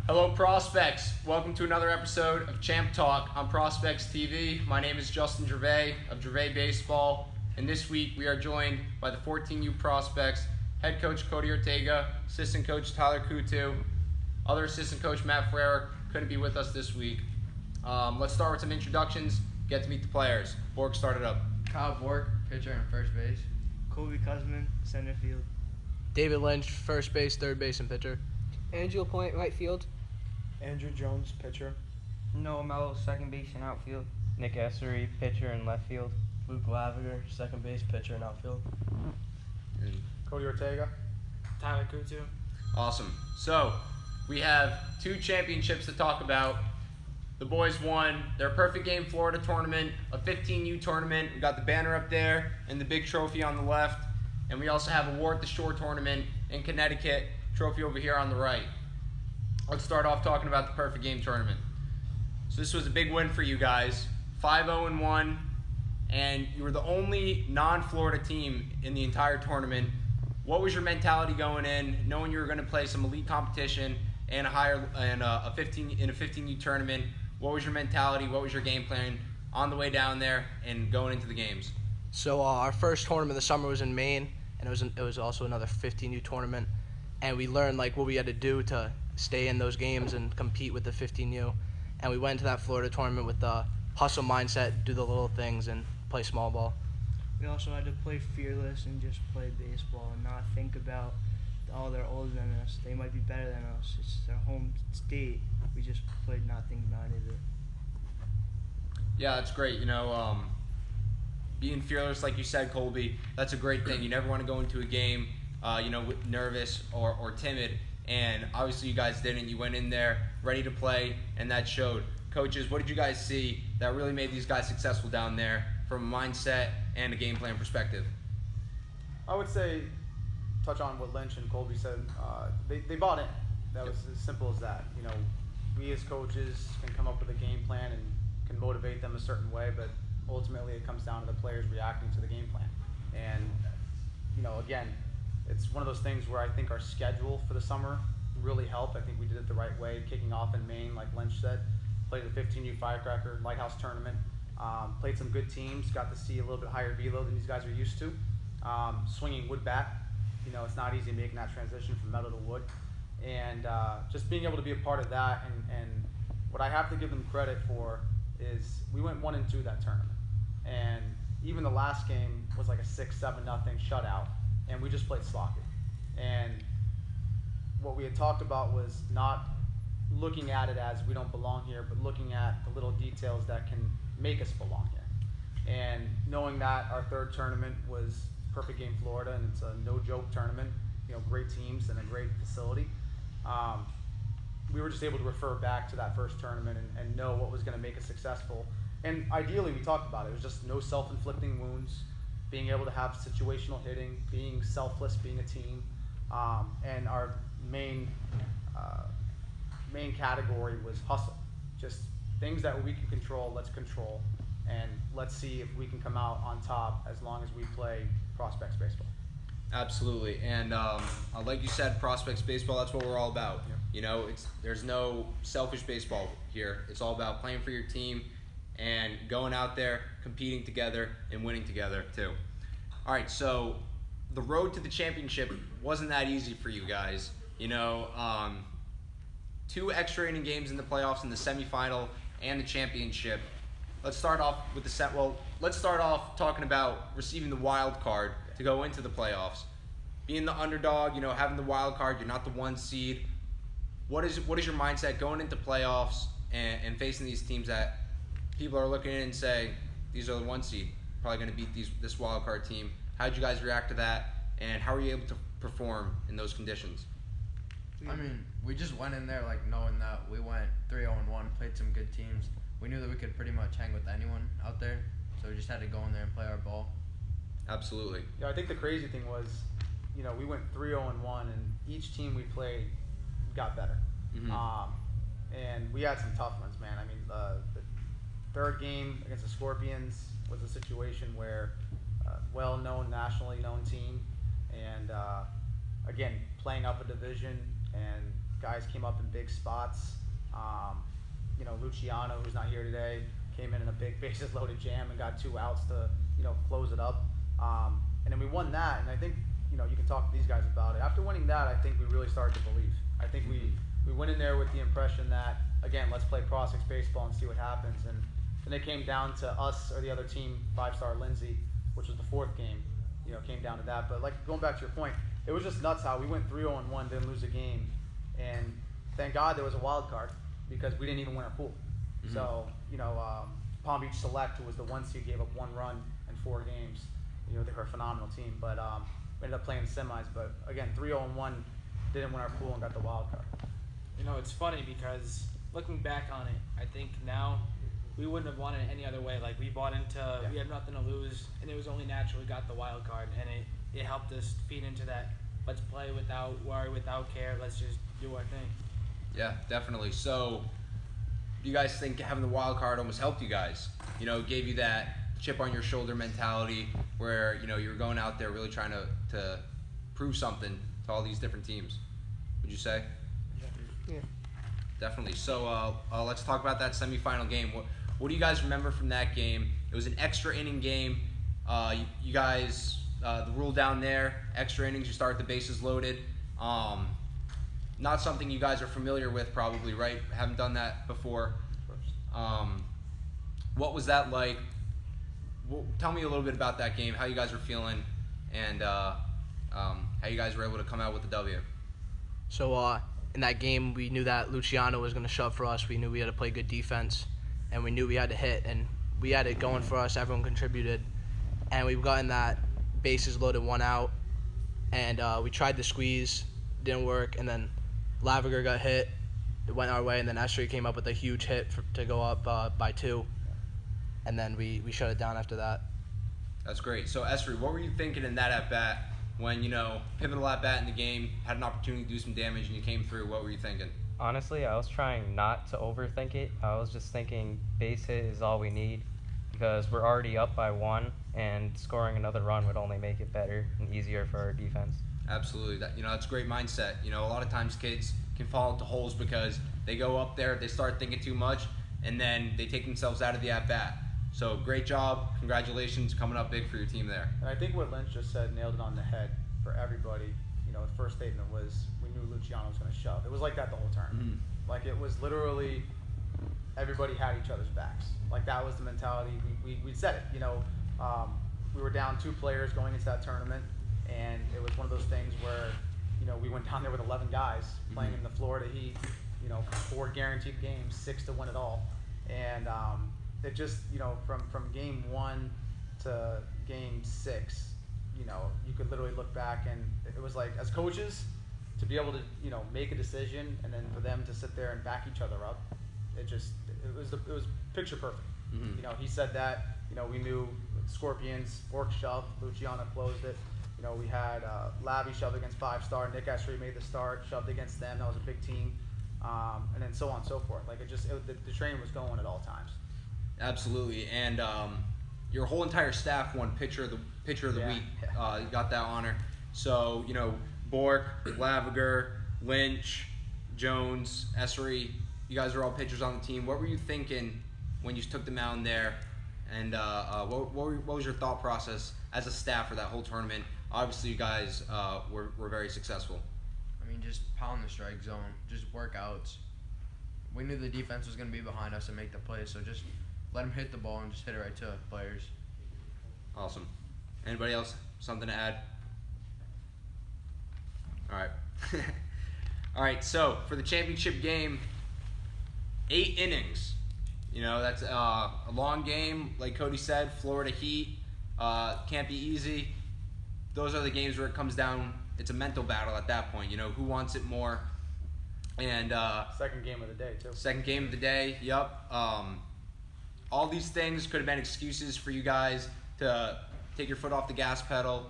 Hello, prospects. Welcome to another episode of Champ Talk on Prospects TV. My name is Justin Gervais of Gervais Baseball, and this week we are joined by the 14U prospects, head coach Cody Ortega, assistant coach Tyler Coutu, other assistant coach Matt Ferreira couldn't be with us this week. Let's start with some introductions, get to meet the players. Bork started up. Kyle Bork, pitcher and first base. Colby Kuzman, center field. David Lynch, first base, third base, and pitcher. Angel Point, right field. Andrew Jones, pitcher. Noah Mello, second base and outfield. Nick Essery, pitcher and left field. Luke Laviger, second base, pitcher, and outfield. Cody Ortega. Tyler Coutu. Awesome. So, we have two championships to talk about. The boys won their Perfect Game Florida tournament, a 15U tournament. We got the banner up there and the big trophy on the left. And we also have a War at the Shore tournament in Connecticut, trophy over here on the right. Let's start off talking about the Perfect Game tournament. So this was a big win for you guys, 5-0-1, and you were the only non-Florida team in the entire tournament. What was your mentality going in, knowing you were going to play some elite competition and a 15U tournament? What was your mentality? What was your game plan on the way down there and going into the games? So our first tournament of the summer was in Maine, and it was also another 15U tournament, and we learned what we had to do to stay in those games and compete with the 15U. And we went to that Florida tournament with the hustle mindset, do the little things, and play small ball. We also had to play fearless and just play baseball and not think about, they're older than us. They might be better than us. It's their home state. We just played not thinking about any of it. Yeah, that's great. Being fearless, like you said, Colby, that's a great thing. You never want to go into a game, nervous or timid. And obviously you guys didn't. You went in there ready to play, and that showed. Coaches, what did you guys see that really made these guys successful down there from a mindset and a game plan perspective? I would say, touch on what Lynch and Colby said. They bought in. That was as simple as that. We as coaches can come up with a game plan and can motivate them a certain way, but ultimately it comes down to the players reacting to the game plan. And, again, it's one of those things where I think our schedule for the summer really helped. I think we did it the right way, kicking off in Maine, like Lynch said. Played the 15U Firecracker Lighthouse Tournament. Played some good teams, got to see a little bit higher velo than these guys are used to. Swinging wood bat, it's not easy making that transition from metal to wood. And just being able to be a part of that, and what I have to give them credit for is we went 1-2 that tournament. And even the last game was like a 6-7-0 shutout, and we just played sloppy. And what we had talked about was not looking at it as we don't belong here, but looking at the little details that can make us belong here. And knowing that our third tournament was Perfect Game Florida, and it's a no-joke tournament, great teams and a great facility, we were just able to refer back to that first tournament and know what was going to make us successful. And ideally, we talked about it. It was just no self-inflicting wounds, being able to have situational hitting, being selfless, being a team. And our main category was hustle. Just things that we can control, let's control. And let's see if we can come out on top as long as we play prospects baseball. Absolutely. And like you said, prospects baseball, that's what we're all about. Yeah. There's no selfish baseball here. It's all about playing for your team and going out there, competing together, and winning together too. All right, so the road to the championship wasn't that easy for you guys. 2 extra inning games in the playoffs in the semifinal and the championship. Let's start off with let's start off talking about receiving the wild card to go into the playoffs. Being the underdog, having the wild card, you're not the 1 seed. What is your mindset going into playoffs and facing these teams that people are looking in and saying, these are the 1 seed, probably going to beat this wild card team? How did you guys react to that, and how were you able to perform in those conditions? We just went in there knowing that we went 3-0-1, played some good teams. We knew that we could pretty much hang with anyone out there, so we just had to go in there and play our ball. Absolutely. Yeah, I think the crazy thing was, we went 3-0-1, and each team we played got better. Mm-hmm. And we had some tough ones, man. The third game against the Scorpions was a situation where well-known, nationally known team, and again, playing up a division and guys came up in big spots. You know, Luciano, who's not here today, came in a big bases loaded jam and got 2 outs to, you know, close it up. And then we won that, and I think, you know, you can talk to these guys about it. After winning that, I think we really started to believe. I think we went in there with the impression that, again, let's play prospects baseball and see what happens. And then it came down to us or the other team, 5-star Lindsay, which was the 4th game. You know, came down to that. But like going back to your point, it was just nuts how we went 3-0-1, didn't lose a game, and thank God there was a wild card because we didn't even win our pool. So, you know, Palm Beach Select, who was the 1 seed, gave up 1 run in 4 games. You know, they were a phenomenal team, but we ended up playing the semis. But again, 3-0-1, didn't win our pool and got the wild card. You know, it's funny because looking back on it, I think now we wouldn't have won it any other way. Like, we bought into, we had nothing to lose, and it was only natural we got the wild card, and it helped us feed into that. Let's play without worry, without care. Let's just do our thing. Yeah, definitely. So, do you guys think having the wild card almost helped you guys? You know, gave you that chip on your shoulder mentality where, you know, you were going out there really trying to prove something to all these different teams, would you say? Yeah. Definitely. So let's talk about that semifinal game. What do you guys remember from that game? It was an extra inning game. You guys, the rule down there, extra innings, you start the bases loaded. Not something you guys are familiar with probably, right? Haven't done that before. What was that like? Tell me a little bit about that game, how you guys were feeling, and how you guys were able to come out with the W. So in that game, we knew that Luciano was going to shove for us. We knew we had to play good defense, and we knew we had to hit, and we had it going for us. Everyone contributed, and we've gotten that bases loaded 1 out, and we tried to squeeze, didn't work, and then Lavager got hit. It went our way, and then Esri came up with a huge hit to go up by 2, and then we shut it down after that. That's great. So Esri, what were you thinking in that at bat when, you know, pivotal at bat in the game, had an opportunity to do some damage, and you came through? What were you thinking? Honestly, I was trying not to overthink it. I was just thinking base hit is all we need because we're already up by 1, and scoring another run would only make it better and easier for our defense. Absolutely. That's a great mindset. You know, a lot of times kids can fall into holes because they go up there, they start thinking too much, and then they take themselves out of the at-bat. So great job. Congratulations, coming up big for your team there. And I think what Lynch just said nailed it on the head for everybody. You know, the first statement was we knew Luciano was going to shove. It was like that the whole turn. Like, it was literally everybody had each other's backs. Like, that was the mentality. We said it. You know, we were down 2 players going into that tournament, and it was one of those things where, you know, we went down there with 11 guys playing in the Florida Heat. You know, 4 guaranteed games, 6 to win it all, and it just, you know, from game 1 to game 6, you know, you could literally look back, and it was like, as coaches, to be able to, you know, make a decision and then for them to sit there and back each other up, it was picture perfect. You know, he said that, you know, we knew Scorpions, Orc shoved, Luciano closed it. You know, we had Lavi shoved against 5-star, Nick Esri made the start, shoved against them, that was a big team, and then so on and so forth. Like, the train was going at all times. Absolutely, and your whole entire staff won pitcher of the week. You got that honor. So, you know, Bork, Lavager, Lynch, Jones, Esri, you guys are all pitchers on the team. What were you thinking when you took the mound there? And what was your thought process as a staff for that whole tournament? Obviously, you guys were very successful. I mean, just pound the strike zone, just workouts. We knew the defense was going to be behind us and make the plays, so just let them hit the ball and just hit it right to players. Awesome. Anybody else? Something to add? All right. All right, so for the championship game, 8 innings. You know, that's a long game. Like Cody said, Florida Heat, can't be easy. Those are the games where it comes down, it's a mental battle at that point. You know, who wants it more? And second game of the day, too. Second game of the day, yep. All these things could have been excuses for you guys to take your foot off the gas pedal